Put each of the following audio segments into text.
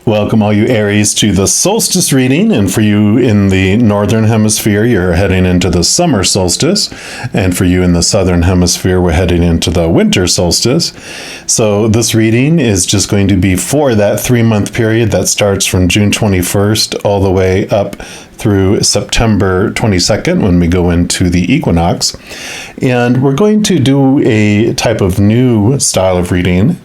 Welcome all you Aries to the solstice reading, and for you in the northern hemisphere, you're heading into the summer solstice, and for you in the southern hemisphere, we're heading into the winter solstice. So this reading is just going to be for that 3-month period that starts from June 21st all the way up through September 22nd when we go into the equinox. And we're going to do a type of new style of reading,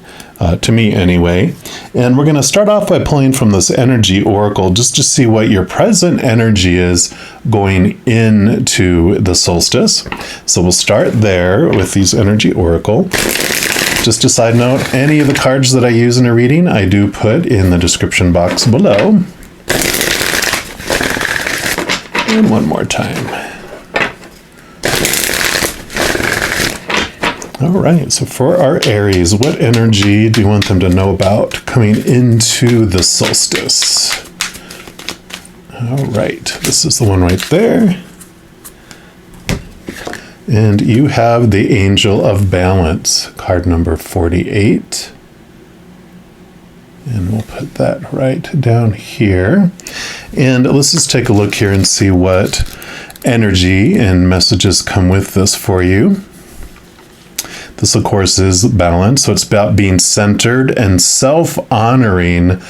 to me anyway. And we're going to start off by pulling from this energy oracle just to see what your present energy is going into the solstice. So we'll start there with these energy oracle. Just a side note, any of the cards that I use in a reading, I do put in the description box below. And one more time. All right, so for our Aries, what energy do you want them to know about coming into the solstice? All right, this is the one right there. And you have the Angel of Balance, card number 48. And we'll put that right down here. And let's just take a look here and see what energy and messages come with this for you. This, of course, is balance. So it's about being centered and self-honoring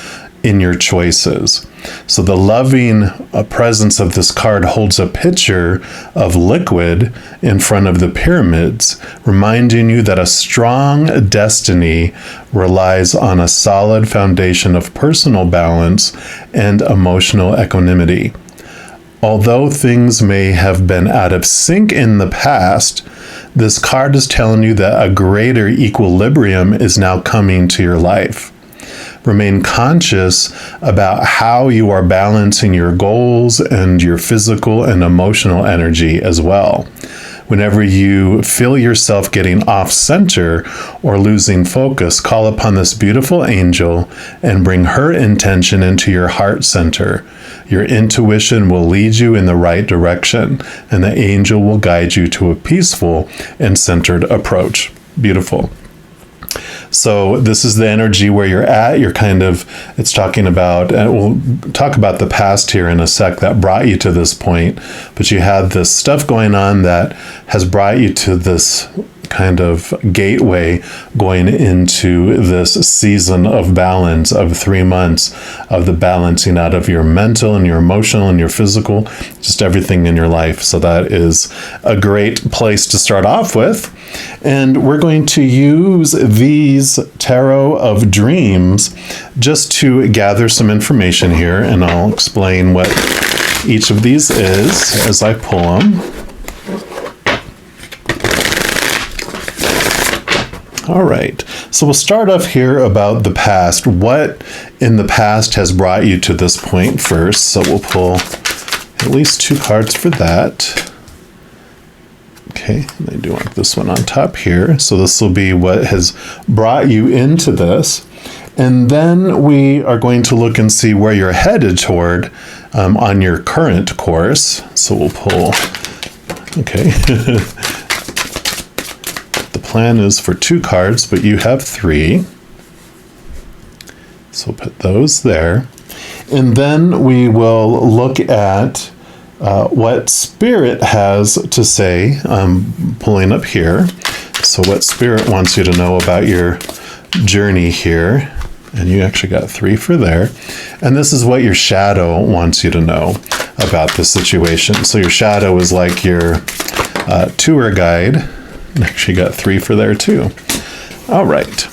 in your choices. So the loving presence of this card holds a picture of liquid in front of the pyramids, reminding you that a strong destiny relies on a solid foundation of personal balance and emotional equanimity. Although things may have been out of sync in the past, this card is telling you that a greater equilibrium is now coming to your life. Remain conscious about how you are balancing your goals and your physical and emotional energy as well. Whenever you feel yourself getting off center or losing focus, call upon this beautiful angel and bring her intention into your heart center. Your intuition will lead you in the right direction, and the angel will guide you to a peaceful and centered approach. Beautiful. So this is the energy where you're at. You're kind of, it's talking about, and we'll talk about the past here in a sec that brought you to this point, but you had this stuff going on that has brought you to this kind of gateway going into this season of balance of 3 months of the balancing out of your mental and your emotional and your physical, just everything in your life. So that is a great place to start off with. And we're going to use these tarot of dreams just to gather some information here, and I'll explain what each of these is as I pull them. All right, so we'll start off here about the past. What in the past has brought you to this point first? So we'll pull at least 2 cards for that. Okay, and I do want this one on top here. So this will be what has brought you into this. And then we are going to look and see where you're headed toward on your current course. So we'll pull, okay. Plan is for 2 cards, but you have 3. So we'll put those there. And then we will look at what Spirit has to say, pulling up here. So what Spirit wants you to know about your journey here. And you actually got 3 for there. And this is what your shadow wants you to know about the situation. So your shadow is like your tour guide. Actually got 3 for there too. All right.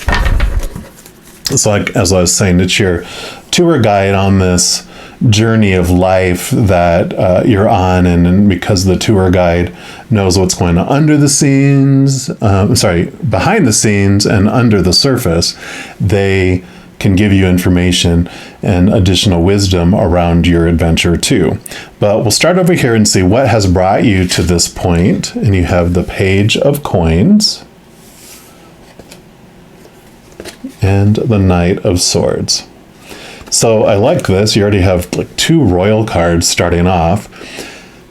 It's like, as I was saying, it's your tour guide on this journey of life that you're on. And because the tour guide knows what's going on under the scenes, behind the scenes and under the surface, they can give you information and additional wisdom around your adventure too. But we'll start over here and see what has brought you to this point. And you have the Page of Coins and the Knight of Swords. So I like this. You already have like 2 royal cards starting off.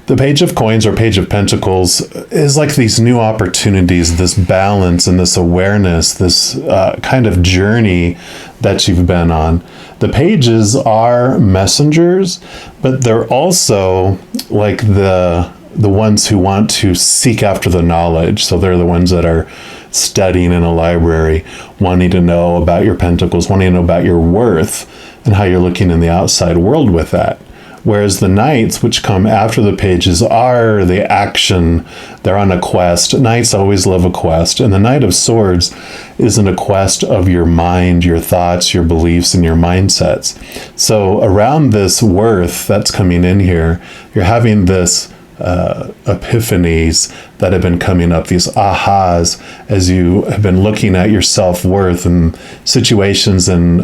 The Page of Coins or Page of Pentacles is like these new opportunities, this balance and this awareness, this kind of journey that you've been on. The pages are messengers, but they're also like the ones who want to seek after the knowledge. So they're the ones that are studying in a library, wanting to know about your pentacles, wanting to know about your worth and how you're looking in the outside world with that. Whereas the knights, which come after the pages, are the action. They're on a quest. Knights always love a quest. And the Knight of Swords isn't a quest of your mind, your thoughts, your beliefs, and your mindsets. So around this worth that's coming in here, you're having this epiphanies that have been coming up, these ahas, as you have been looking at your self-worth and situations and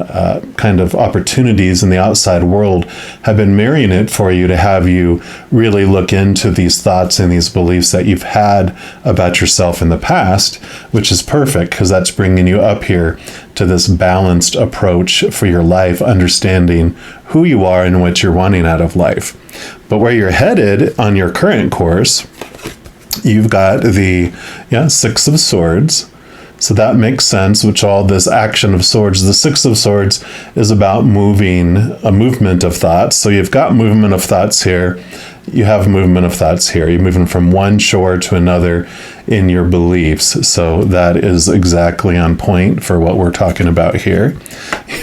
kind of opportunities in the outside world have been mirroring it for you to have you really look into these thoughts and these beliefs that you've had about yourself in the past, which is perfect because that's bringing you up here to this balanced approach for your life, understanding who you are and what you're wanting out of life. But where you're headed on your current course, you've got the Six of Swords. So that makes sense, which all this action of swords. The Six of Swords is about moving, a movement of thoughts. So you've got movement of thoughts here. You have movement of thoughts here. You're moving from one shore to another in your beliefs. So that is exactly on point for what we're talking about here.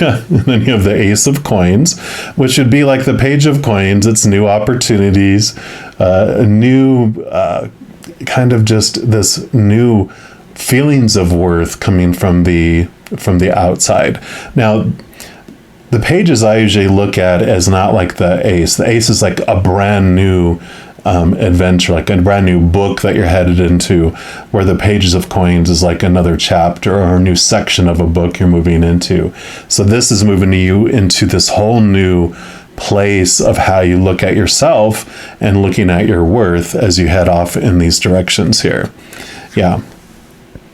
Yeah. And then you have the Ace of Coins, which would be like the Page of Coins. It's new opportunities, new kind of just this new feelings of worth coming from the outside. Now, the pages I usually look at as not like the ace. The ace is like a brand new adventure, like a brand new book that you're headed into, where the Pages of Coins is like another chapter or a new section of a book you're moving into. So this is moving you into this whole new place of how you look at yourself and looking at your worth as you head off in these directions here. Yeah.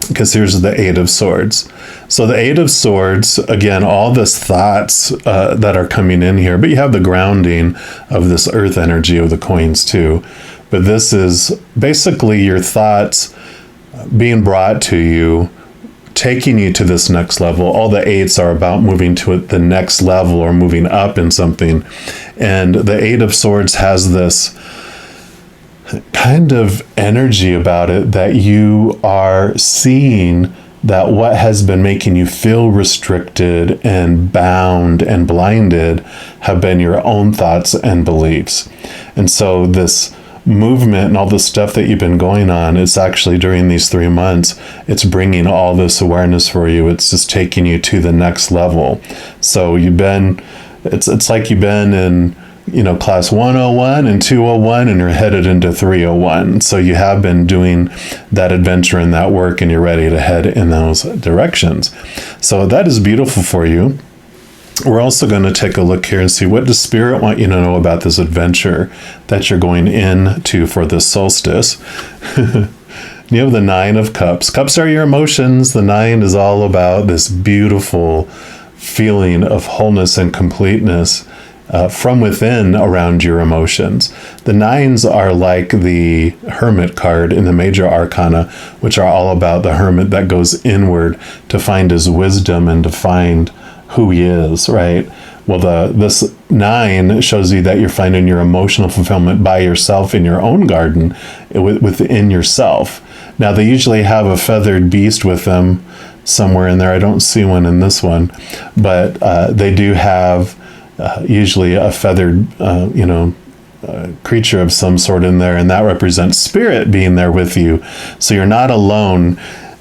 Because here's the Eight of Swords. So the Eight of Swords, again, all this thoughts that are coming in here, but you have the grounding of this earth energy of the coins too. But this is basically your thoughts being brought to you, taking you to this next level. All the eights are about moving to the next level or moving up in something. And the Eight of Swords has this kind of energy about it that you are seeing that what has been making you feel restricted and bound and blinded have been your own thoughts and beliefs. And so this movement and all the stuff that you've been going on, it's actually during these 3 months, it's bringing all this awareness for you. It's just taking you to the next level. So it's like you've been in class 101 and 201, and you're headed into 301. So you have been doing that adventure and that work, and you're ready to head in those directions. So that is beautiful for you. We're also going to take a look here and see, what does Spirit want you to know about this adventure that you're going into for this solstice? You have the Nine of Cups. Cups are your emotions. The Nine is all about this beautiful feeling of wholeness and completeness from within around your emotions. The nines are like the Hermit card in the major arcana, which are all about the hermit that goes inward to find his wisdom and to find who he is, right? Well, this 9 shows you that you're finding your emotional fulfillment by yourself in your own garden, within yourself. Now, they usually have a feathered beast with them somewhere in there. I don't see one in this one, but they do have usually a feathered, creature of some sort in there, and that represents Spirit being there with you. So you're not alone.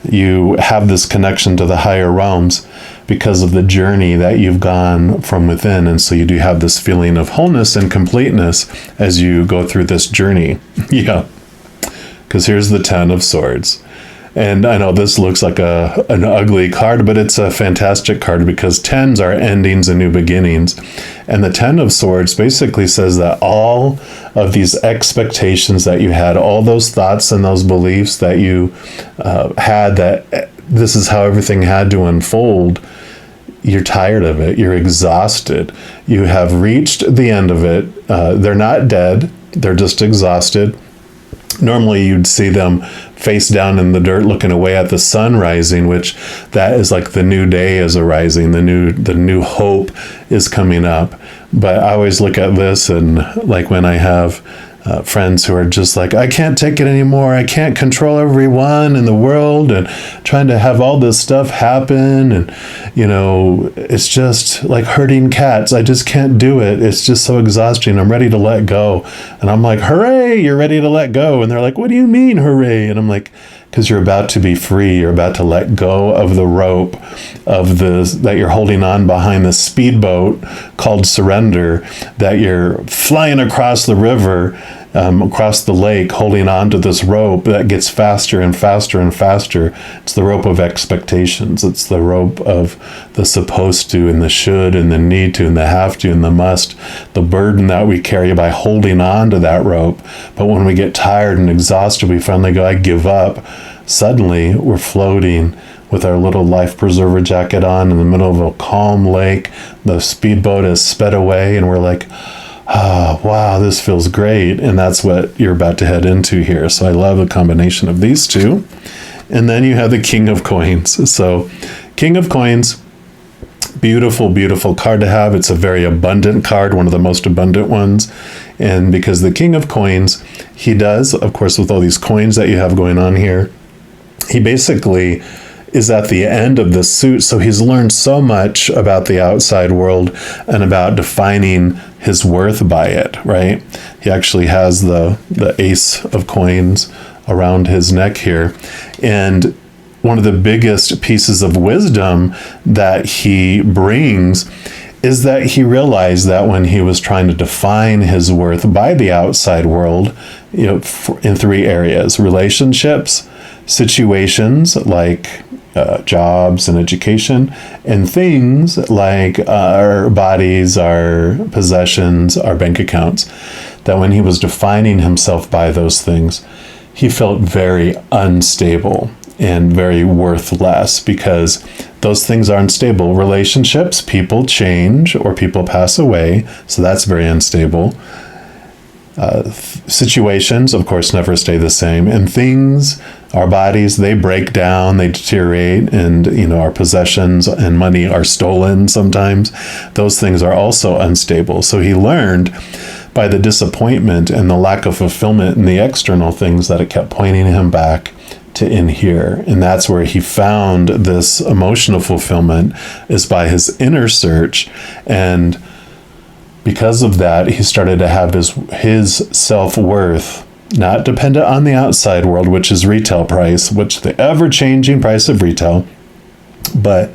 You have this connection to the higher realms because of the journey that you've gone from within, and so you do have this feeling of wholeness and completeness as you go through this journey. Yeah, because here's the Ten of Swords. And I know this looks like an ugly card, but it's a fantastic card because 10s are endings and new beginnings. And the Ten of Swords basically says that all of these expectations that you had, all those thoughts and those beliefs that you had, that this is how everything had to unfold, you're tired of it. You're exhausted. You have reached the end of it. They're not dead. They're just exhausted. Normally you'd see them face down in the dirt looking away at the sun rising, which that is like the new day is arising, the new hope is coming up. But I always look at this, and like when I have friends who are just like, I can't take it anymore, I can't control everyone in the world, and trying to have all this stuff happen, and it's just like herding cats. I just can't do it. It's just so exhausting. I'm ready to let go. And I'm like, hooray, you're ready to let go. And they're like, what do you mean hooray? And I'm like, because you're about to be free. You're about to let go of the rope that you're holding on behind the speedboat called surrender, that you're flying across the river, across the lake, holding on to this rope that gets faster and faster and faster. It's the rope of expectations. It's the rope of the supposed to and the should and the need to and the have to and the must, the burden that we carry by holding on to that rope. But when we get tired and exhausted, we finally go, I give up. Suddenly we're floating with our little life preserver jacket on in the middle of a calm lake. The speedboat has sped away, and we're like, oh, wow, this feels great. And that's what you're about to head into here. So I love the combination of these two. And then you have the King of Coins. So King of Coins, beautiful, beautiful card to have. It's a very abundant card, one of the most abundant ones. And because the King of Coins, he does, of course, with all these coins that you have going on here, he basically is at the end of the suit. So he's learned so much about the outside world and about defining his worth by it, right? He actually has the ace of coins around his neck here. And one of the biggest pieces of wisdom that he brings is that he realized that when he was trying to define his worth by the outside world, in three areas: relationships, situations like jobs and education, and things like our bodies, our possessions, our bank accounts, that when he was defining himself by those things, he felt very unstable and very worthless, because those things are unstable. Relationships, people change or people pass away, so that's very unstable. Situations, of course, never stay the same. And things, our bodies, they break down, they deteriorate, and our possessions and money are stolen sometimes. Those things are also unstable. So he learned by the disappointment and the lack of fulfillment in the external things that it kept pointing him back to in here. And that's where he found this emotional fulfillment, is by his inner search. And because of that, he started to have his self-worth not dependent on the outside world, which is retail price, which the ever-changing price of retail, but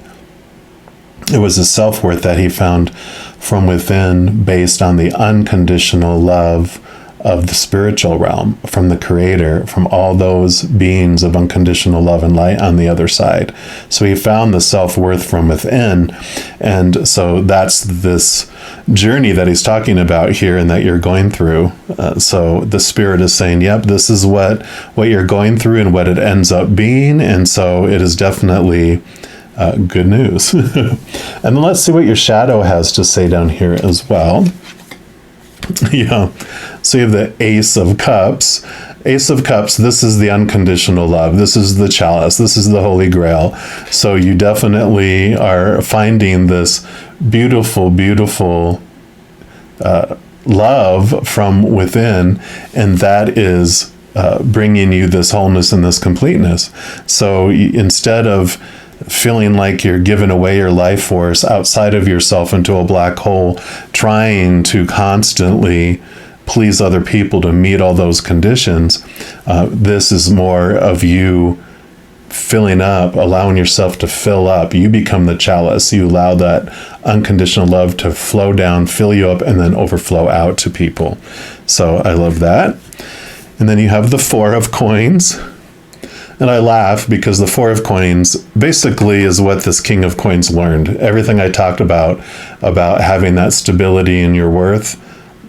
it was a self-worth that he found from within, based on the unconditional love of the spiritual realm, from the Creator, from all those beings of unconditional love and light on the other side. So he found the self-worth from within. And so that's this journey that he's talking about here and that you're going through. So the Spirit is saying, yep, this is what you're going through and what it ends up being. And so it is definitely good news. And then let's see what your shadow has to say down here as well. Yeah. So you have the Ace of Cups. Ace of Cups, this is the unconditional love. This is the chalice. This is the Holy Grail. So you definitely are finding this beautiful, beautiful love from within, and that is bringing you this wholeness and this completeness. So instead of feeling like you're giving away your life force outside of yourself into a black hole, trying to constantly please other people to meet all those conditions, this is more of you filling up, allowing yourself to fill up. You become the chalice. You allow that unconditional love to flow down, fill you up, and then overflow out to people. So I love that. And then you have the Four of Coins. And I laugh because the Four of Coins basically is what this King of Coins learned. Everything I talked about having that stability in your worth,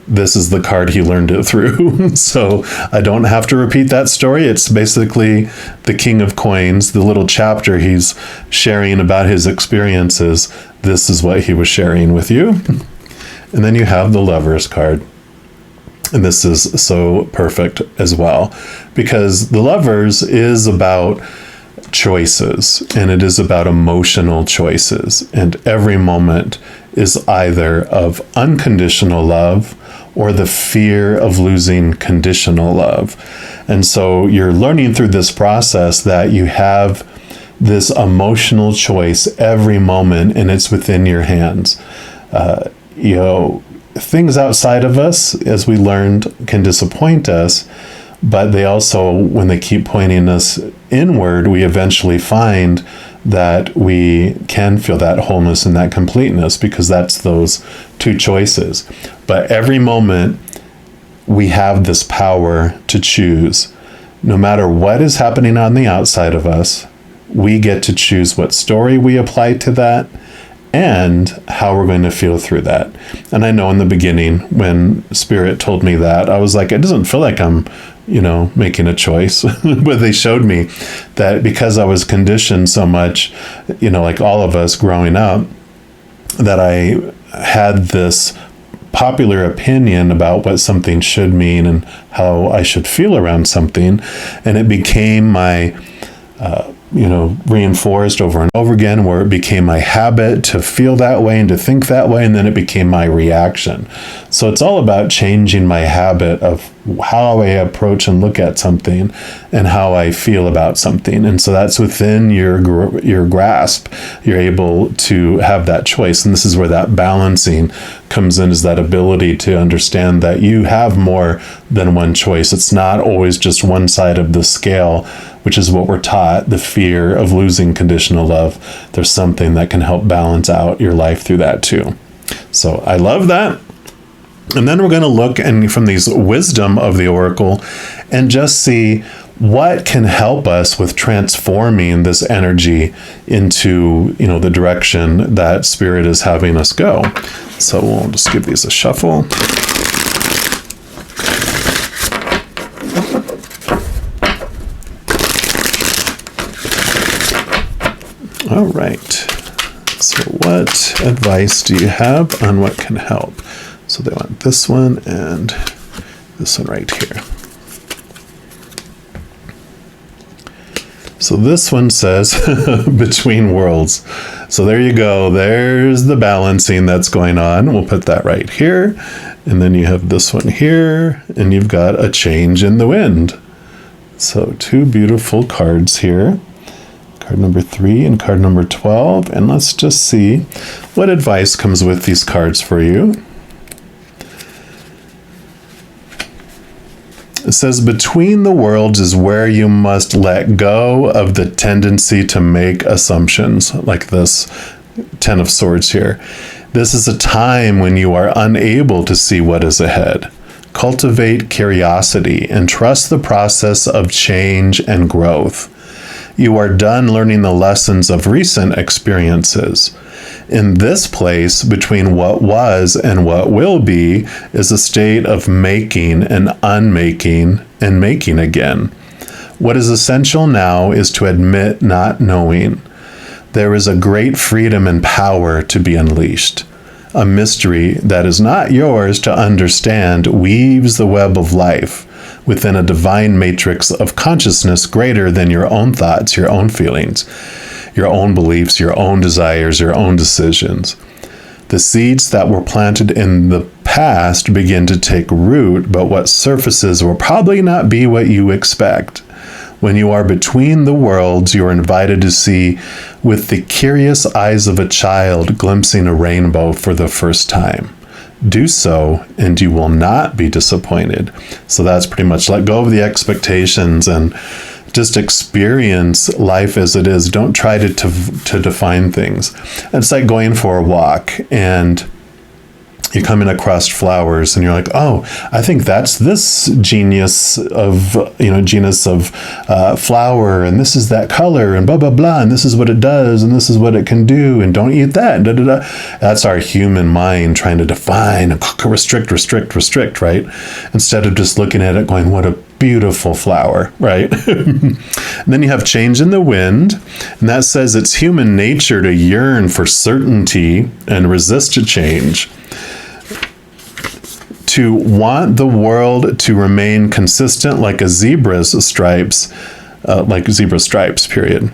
this is the card he learned it through. So I don't have to repeat that story. It's basically the King of Coins, the little chapter he's sharing about his experiences. This is what he was sharing with you. And then you have the Lovers card. And this is so perfect as well, because the Lovers is about choices, and it is about emotional choices. And every moment is either of unconditional love or the fear of losing conditional love. And so you're learning through this process that you have this emotional choice every moment, and it's within your hands. Things outside of us, as we learned, can disappoint us, but they also, when they keep pointing us inward, we eventually find that we can feel that wholeness and that completeness, because that's those two choices. But every moment we have this power to choose. No matter what is happening on the outside of us, we get to choose what story we apply to that and how we're going to feel through that. And I know in the beginning, when Spirit told me that, I was like, it doesn't feel like I'm, making a choice. But they showed me that because I was conditioned so much, like all of us growing up, that I had this popular opinion about what something should mean and how I should feel around something. And it became my reinforced over and over again, where it became my habit to feel that way and to think that way, and then it became my reaction. So it's all about changing my habit of how I approach and look at something and how I feel about something. And so that's within your grasp. You're able to have that choice. And this is where that balancing comes in, is that ability to understand that you have more than one choice. It's not always just one side of the scale, which is what we're taught, the fear of losing conditional love. There's something that can help balance out your life through that too. So I love that. And then we're going to look from these wisdom of the oracle and just see what can help us with transforming this energy into, the direction that Spirit is having us go. So we'll just give these a shuffle. All right. So what advice do you have on what can help? So they want this one and this one right here. So this one says between worlds. So there you go. There's the balancing that's going on. We'll put that right here. And then you have this one here, and you've got a change in the wind. So two beautiful cards here. Card number 3 and card number 12. And let's just see what advice comes with these cards for you. It says, between the worlds is where you must let go of the tendency to make assumptions, like this 10 of Swords here. This is a time when you are unable to see what is ahead. Cultivate curiosity and trust the process of change and growth. You are done learning the lessons of recent experiences. In this place, between what was and what will be, is a state of making and unmaking and making again. What is essential now is to admit not knowing. There is a great freedom and power to be unleashed. A mystery that is not yours to understand weaves the web of life within a divine matrix of consciousness greater than your own thoughts, your own feelings, your own beliefs, your own desires, your own decisions. The seeds that were planted in the past begin to take root, but what surfaces will probably not be what you expect. When you are between the worlds, you are invited to see with the curious eyes of a child glimpsing a rainbow for the first time. Do so, and you will not be disappointed. So that's pretty much let go of the expectations and just experience life as it is. Don't try to define things. It's like going for a walk and you're coming across flowers and you're like, oh, I think that's this genus of flower, and this is that color, and blah, blah, blah, and this is what it does, and this is what it can do, and don't eat that, da, da, da. That's our human mind trying to define and restrict, right? Instead of just looking at it going, what a beautiful flower, right? And then you have change in the wind, and that says it's human nature to yearn for certainty and resist a change. to want the world to remain consistent like zebra stripes, period.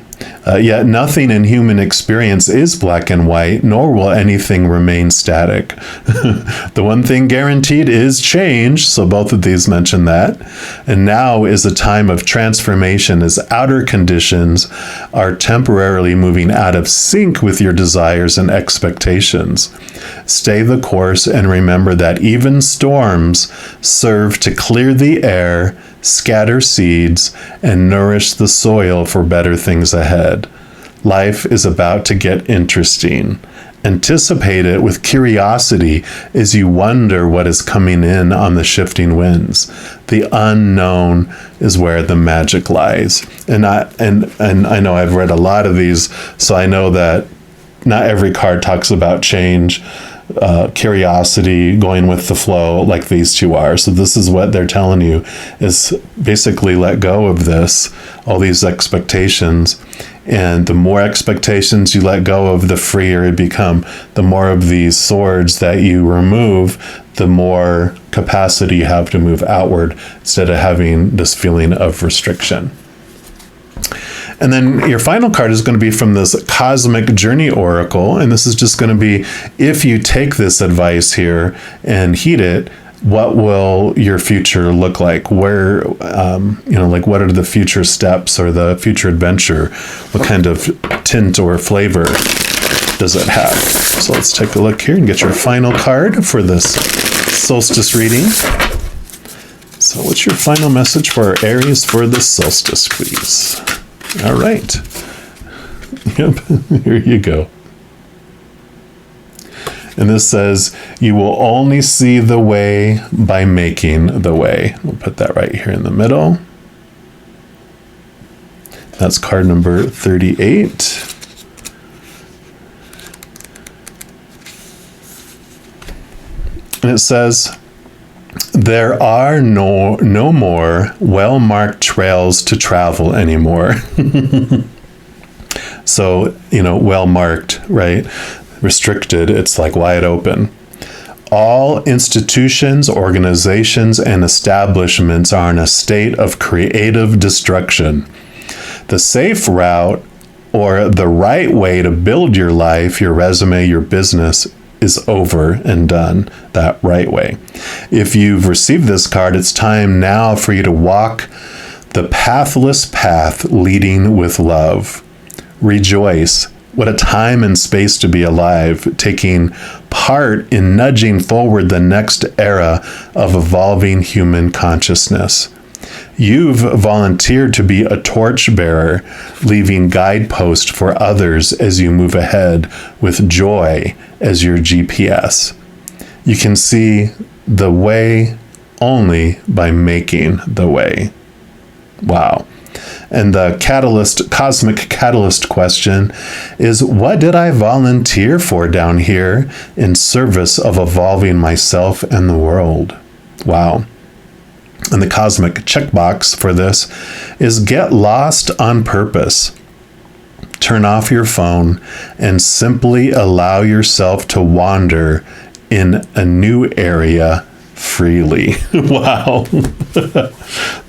Yet nothing in human experience is black and white, nor will anything remain static. The one thing guaranteed is change, so both of these mention that. And now is a time of transformation as outer conditions are temporarily moving out of sync with your desires and expectations. Stay the course and remember that even storms serve to clear the air, scatter seeds, and nourish the soil for better things ahead. Life is about to get interesting. Anticipate it with curiosity as you wonder what is coming in on the shifting winds. The unknown is where the magic lies. And I know I've read a lot of these, so I know that not every card talks about change, curiosity, going with the flow like these two are. So this is what they're telling you, is basically let go of this, all these expectations. And the more expectations you let go of, the freer you become. The more of these swords that you remove, the more capacity you have to move outward instead of having this feeling of restriction. And then your final card is going to be from this Cosmic Journey Oracle. And this is just going to be, if you take this advice here and heed it, what will your future look like? Where, like what are the future steps or the future adventure? What kind of tint or flavor does it have? So let's take a look here and get your final card for this solstice reading. So what's your final message for our Aries for the solstice, please? All right. Yep, here you go. And this says, you will only see the way by making the way. We'll put that right here in the middle. That's card number 38. And it says, there are no more well-marked trails to travel anymore. So, well-marked, right? Restricted, it's like wide open. All institutions, organizations, and establishments are in a state of creative destruction. The safe route, or the right way to build your life, your resume, your business, is over and done that right way. If you've received this card, it's time now for you to walk the pathless path leading with love. Rejoice. What a time and space to be alive, taking part in nudging forward the next era of evolving human consciousness. You've volunteered to be a torchbearer, leaving guideposts for others as you move ahead with joy as your GPS. You can see the way only by making the way. Wow. And the cosmic catalyst question is, what did I volunteer for down here in service of evolving myself and the world? Wow. And the cosmic checkbox for this is, get lost on purpose. Turn off your phone and simply allow yourself to wander in a new area freely. Wow.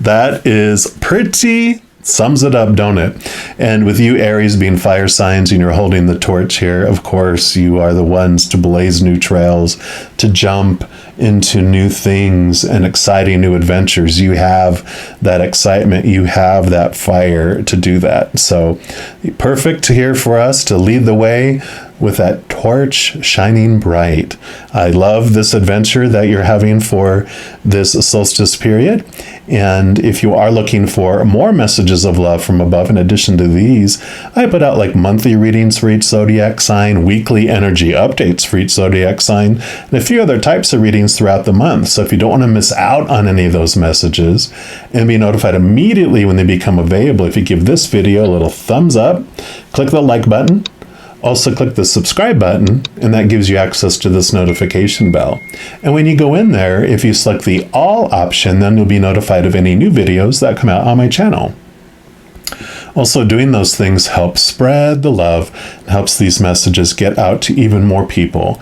That is pretty, sums it up, don't it? And with you, Aries, being fire signs, and you're holding the torch here, of course, you are the ones to blaze new trails, to jump into new things and exciting new adventures. You have that excitement, you have that fire to do that. So perfect here for us to lead the way with that torch shining bright. I love this adventure that you're having for this solstice period. And if you are looking for more messages of love from above, in addition to these, I put out like monthly readings for each zodiac sign, weekly energy updates for each zodiac sign, and a few other types of readings throughout the month. So if you don't want to miss out on any of those messages and be notified immediately when they become available, if you give this video a little thumbs up, click the like button, also click the subscribe button, and that gives you access to this notification bell. And when you go in there, if you select the all option, then you'll be notified of any new videos that come out on my channel. Also, doing those things helps spread the love and helps these messages get out to even more people.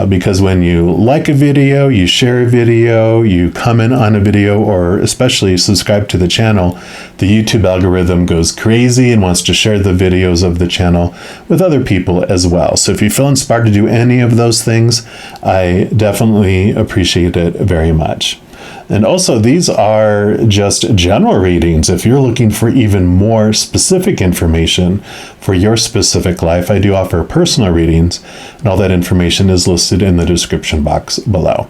Because when you like a video, you share a video, you comment on a video, or especially subscribe to the channel, the YouTube algorithm goes crazy and wants to share the videos of the channel with other people as well. So if you feel inspired to do any of those things, I definitely appreciate it very much. And also, these are just general readings. If you're looking for even more specific information for your specific life, I do offer personal readings, and all that information is listed in the description box below.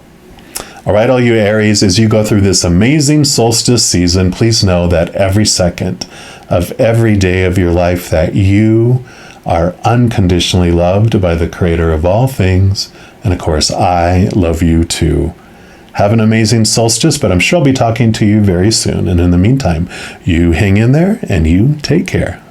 All right, all you Aries, as you go through this amazing solstice season, please know that every second of every day of your life that you are unconditionally loved by the Creator of all things. And of course, I love you too. Have an amazing solstice, but I'm sure I'll be talking to you very soon. And in the meantime, you hang in there and you take care.